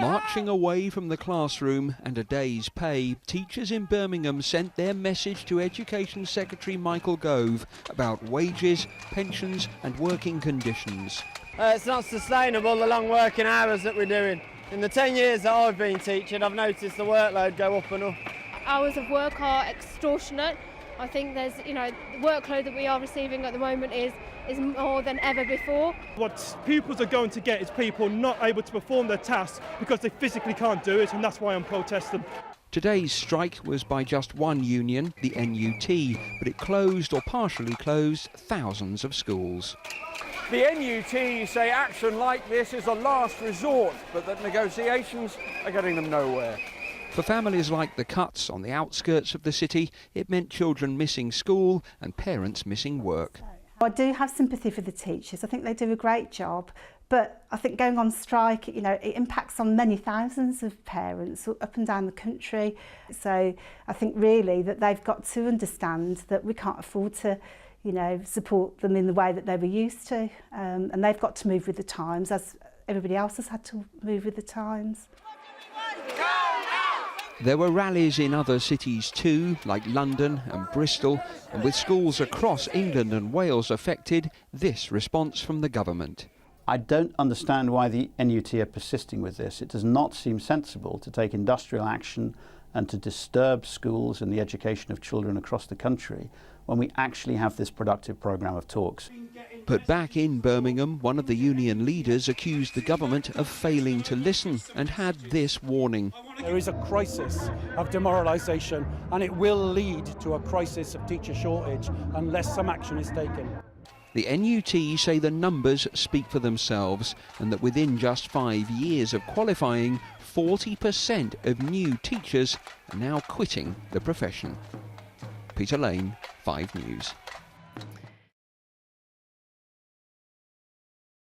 Marching away from the classroom and a day's pay, teachers in Birmingham sent their message to Education Secretary Michael Gove about wages, pensions and working conditions. It's not sustainable, the long working hours that we're doing. In the 10 years that I've been teaching, I've noticed the workload go up and up. Hours of work are extortionate. I think there's, the workload that we are receiving at the moment is more than ever before. What pupils are going to get is people not able to perform their tasks because they physically can't do it, and that's why I'm protesting. Today's strike was by just one union, the NUT, but it closed or partially closed thousands of schools. The NUT say action like this is a last resort, but that negotiations are getting them nowhere. For families like the Cutts on the outskirts of the city, it meant children missing school and parents missing work. I do have sympathy for the teachers. I think they do a great job, but I think going on strike, it impacts on many thousands of parents up and down the country. So I think really that they've got to understand that we can't afford to support them in the way that they were used to. And they've got to move with the times, as everybody else has had to move with the times. There were rallies in other cities too, like London and Bristol, and with schools across England and Wales affected, this response from the government. I don't understand why the NUT are persisting with this. It does not seem sensible to take industrial action and to disturb schools and the education of children across the country when we actually have this productive programme of talks. But back in Birmingham, one of the union leaders accused the government of failing to listen and had this warning. There is a crisis of demoralisation, and it will lead to a crisis of teacher shortage unless some action is taken. The NUT say the numbers speak for themselves and that within just 5 years of qualifying, 40% of new teachers are now quitting the profession. Peter Lane, 5 News.